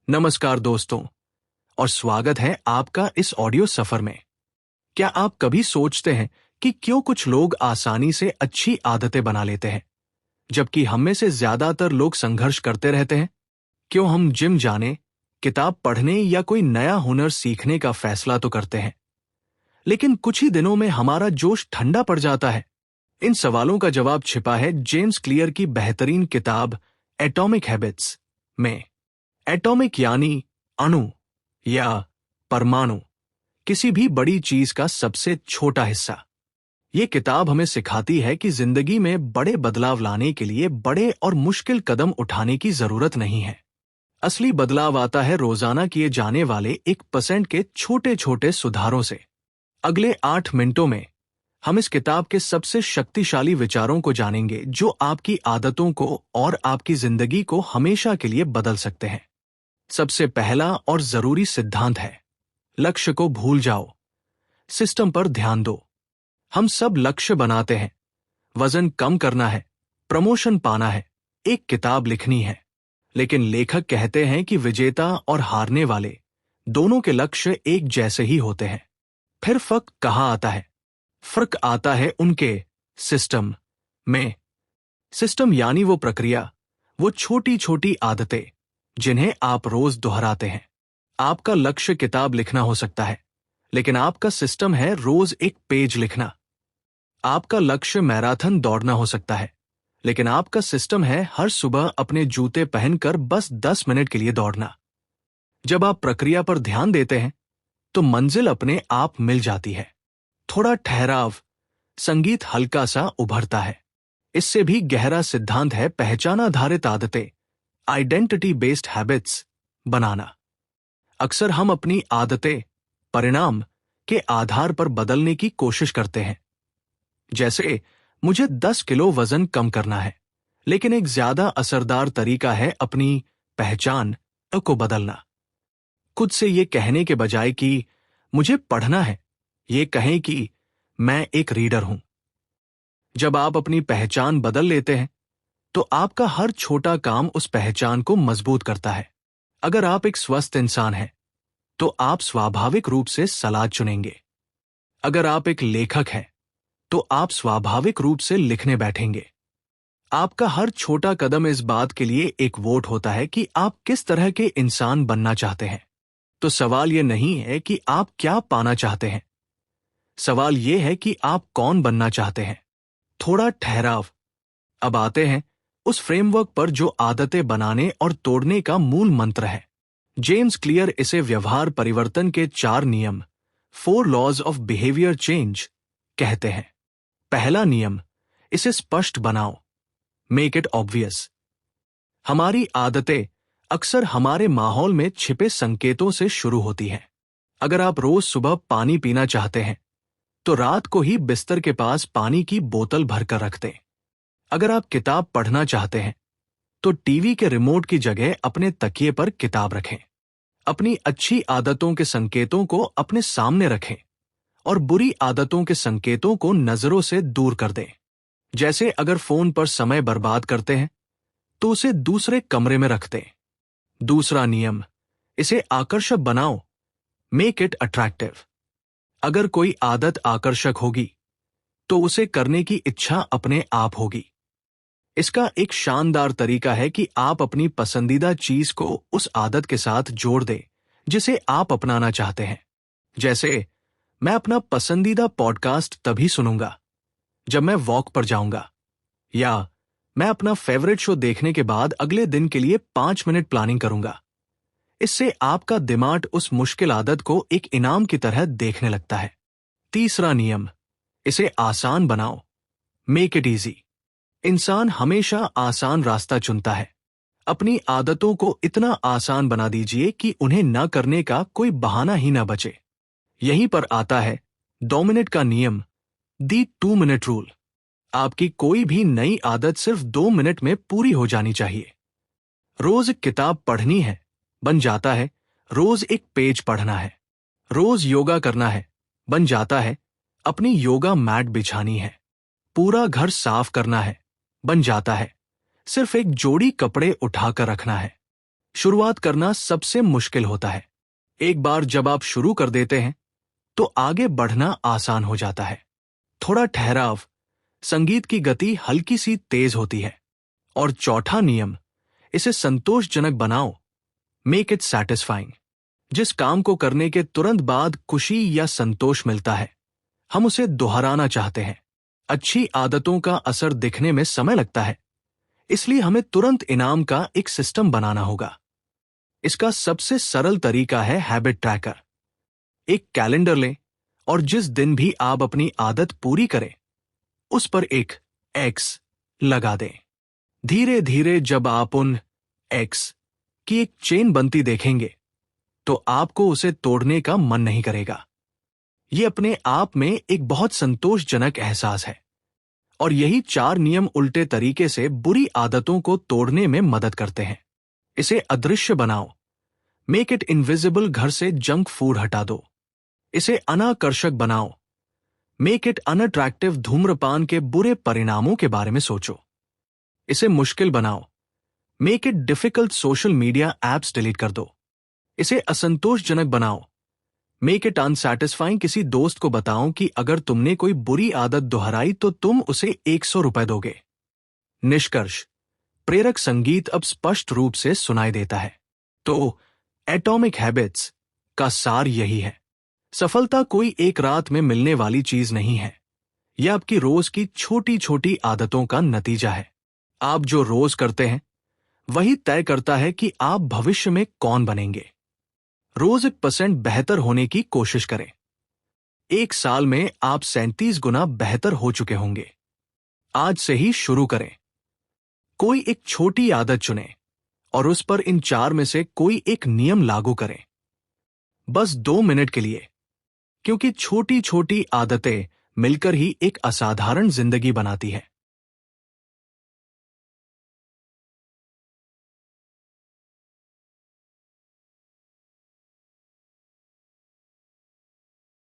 नमस्कार दोस्तों, और स्वागत है आपका इस ऑडियो सफर में। क्या आप कभी सोचते हैं कि क्यों कुछ लोग आसानी से अच्छी आदतें बना लेते हैं, जबकि हम में से ज्यादातर लोग संघर्ष करते रहते हैं? क्यों हम जिम जाने, किताब पढ़ने या कोई नया हुनर सीखने का फैसला तो करते हैं, लेकिन कुछ ही दिनों में हमारा जोश ठंडा पड़ जाता है? इन सवालों का जवाब छिपा है जेम्स क्लियर की बेहतरीन किताब एटॉमिक हैबिट्स में। एटॉमिक यानी अणु या परमाणु, किसी भी बड़ी चीज का सबसे छोटा हिस्सा। ये किताब हमें सिखाती है कि जिंदगी में बड़े बदलाव लाने के लिए बड़े और मुश्किल कदम उठाने की जरूरत नहीं है। असली बदलाव आता है रोजाना किए जाने वाले 1% के छोटे छोटे सुधारों से। अगले 8 मिनटों में हम इस किताब के सबसे शक्तिशाली विचारों को जानेंगे जो आपकी आदतों को और आपकी जिंदगी को हमेशा के लिए बदल सकते हैं। सबसे पहला और जरूरी सिद्धांत है, लक्ष्य को भूल जाओ, सिस्टम पर ध्यान दो। हम सब लक्ष्य बनाते हैं, वजन कम करना है, प्रमोशन पाना है, एक किताब लिखनी है, लेकिन लेखक कहते हैं कि विजेता और हारने वाले दोनों के लक्ष्य एक जैसे ही होते हैं। फिर फर्क कहाँ आता है? फर्क आता है उनके सिस्टम में। सिस्टम यानी वो प्रक्रिया, वो छोटी छोटी आदतें जिन्हें आप रोज दोहराते हैं। आपका लक्ष्य किताब लिखना हो सकता है, लेकिन आपका सिस्टम है रोज एक पेज लिखना। आपका लक्ष्य मैराथन दौड़ना हो सकता है, लेकिन आपका सिस्टम है हर सुबह अपने जूते पहनकर बस 10 मिनट के लिए दौड़ना। जब आप प्रक्रिया पर ध्यान देते हैं तो मंजिल अपने आप मिल जाती है। थोड़ा ठहराव, संगीत हल्का सा उभरता है। इससे भी गहरा सिद्धांत है पहचान आधारित आदतें, आइडेंटिटी बेस्ड हैबिट्स बनाना। अक्सर हम अपनी आदतें परिणाम के आधार पर बदलने की कोशिश करते हैं। जैसे मुझे 10 किलो वजन कम करना है, लेकिन एक ज्यादा असरदार तरीका है अपनी पहचान को बदलना। खुद से ये कहने के बजाय कि मुझे पढ़ना है, ये कहें कि मैं एक रीडर हूं। जब आप अपनी पहचान बदल लेते हैं तो आपका हर छोटा काम उस पहचान को मजबूत करता है। अगर आप एक स्वस्थ इंसान हैं, तो आप स्वाभाविक रूप से सलाद चुनेंगे। अगर आप एक लेखक हैं, तो आप स्वाभाविक रूप से लिखने बैठेंगे। आपका हर छोटा कदम इस बात के लिए एक वोट होता है कि आप किस तरह के इंसान बनना चाहते हैं। तो सवाल यह नहीं है कि आप क्या पाना चाहते हैं, सवाल यह है कि आप कौन बनना चाहते हैं। थोड़ा ठहराव। अब आते हैं उस फ्रेमवर्क पर जो आदतें बनाने और तोड़ने का मूल मंत्र है। जेम्स क्लियर इसे व्यवहार परिवर्तन के 4 नियम, 4 लॉज ऑफ बिहेवियर चेंज कहते हैं। पहला नियम, इसे स्पष्ट बनाओ, मेक इट ऑब्वियस। हमारी आदतें अक्सर हमारे माहौल में छिपे संकेतों से शुरू होती हैं। अगर आप रोज सुबह पानी पीना चाहते हैं, तो रात को ही बिस्तर के पास पानी की बोतल भरकर रख दें। अगर आप किताब पढ़ना चाहते हैं, तो टीवी के रिमोट की जगह अपने तकिए पर किताब रखें। अपनी अच्छी आदतों के संकेतों को अपने सामने रखें और बुरी आदतों के संकेतों को नजरों से दूर कर दें। जैसे अगर फोन पर समय बर्बाद करते हैं, तो उसे दूसरे कमरे में रख दें। दूसरा नियम, इसे आकर्षक बनाओ, मेक इट अट्रैक्टिव। अगर कोई आदत आकर्षक होगी, तो उसे करने की इच्छा अपने आप होगी। इसका एक शानदार तरीका है कि आप अपनी पसंदीदा चीज को उस आदत के साथ जोड़ दें जिसे आप अपनाना चाहते हैं। जैसे, मैं अपना पसंदीदा पॉडकास्ट तभी सुनूंगा जब मैं वॉक पर जाऊंगा, या मैं अपना फेवरेट शो देखने के बाद अगले दिन के लिए 5 मिनट प्लानिंग करूंगा। इससे आपका दिमाग उस मुश्किल आदत को एक इनाम की तरह देखने लगता है। तीसरा नियम, इसे आसान बनाओ, मेक इट इजी। इंसान हमेशा आसान रास्ता चुनता है। अपनी आदतों को इतना आसान बना दीजिए कि उन्हें न करने का कोई बहाना ही न बचे। यहीं पर आता है 2 मिनट का नियम, दी 2 मिनट रूल। आपकी कोई भी नई आदत सिर्फ 2 मिनट में पूरी हो जानी चाहिए। रोज किताब पढ़नी है, बन जाता है रोज एक पेज पढ़ना है। रोज योगा करना है, बन जाता है अपनी योगा मैट बिछानी है। पूरा घर साफ करना है, बन जाता है सिर्फ एक जोड़ी कपड़े उठाकर रखना है। शुरुआत करना सबसे मुश्किल होता है। एक बार जब आप शुरू कर देते हैं तो आगे बढ़ना आसान हो जाता है। थोड़ा ठहराव, संगीत की गति हल्की सी तेज होती है। और चौथा नियम, इसे संतोषजनक बनाओ, मेक इट सैटिस्फाइंग। जिस काम को करने के तुरंत बाद खुशी या संतोष मिलता है, हम उसे दोहराना चाहते हैं। अच्छी आदतों का असर दिखने में समय लगता है, इसलिए हमें तुरंत इनाम का एक सिस्टम बनाना होगा। इसका सबसे सरल तरीका है हैबिट ट्रैकर। एक कैलेंडर लें और जिस दिन भी आप अपनी आदत पूरी करें, उस पर एक एक्स लगा दें। धीरे धीरे जब आप उन एक्स की एक चेन बनती देखेंगे, तो आपको उसे तोड़ने का मन नहीं करेगा। ये अपने आप में एक बहुत संतोषजनक एहसास है। और यही 4 नियम उल्टे तरीके से बुरी आदतों को तोड़ने में मदद करते हैं। इसे अदृश्य बनाओ, मेक इट इनविजिबल। घर से जंक फूड हटा दो। इसे अनाकर्षक बनाओ, मेक इट अनअट्रैक्टिव। धूम्रपान के बुरे परिणामों के बारे में सोचो। इसे मुश्किल बनाओ, make it difficult. Social media apps delete कर दो। इसे असंतोषजनक बनाओ, मेक इट अनसैटिस्फाइंग। किसी दोस्त को बताओ कि अगर तुमने कोई बुरी आदत दोहराई तो तुम उसे 100 रुपए दोगे। निष्कर्ष, प्रेरक संगीत अब स्पष्ट रूप से सुनाई देता है। तो एटॉमिक हैबिट्स का सार यही है। सफलता कोई एक रात में मिलने वाली चीज नहीं है। यह आपकी रोज की छोटी छोटी आदतों का नतीजा है। आप जो रोज करते हैं वही तय करता है कि आप भविष्य में कौन बनेंगे। रोज 1% बेहतर होने की कोशिश करें। 1 साल में आप 37 गुना बेहतर हो चुके होंगे। आज से ही शुरू करें। कोई एक छोटी आदत चुनें और उस पर इन 4 में से कोई एक नियम लागू करें, बस 2 मिनट के लिए। क्योंकि छोटी छोटी आदतें मिलकर ही एक असाधारण जिंदगी बनाती है।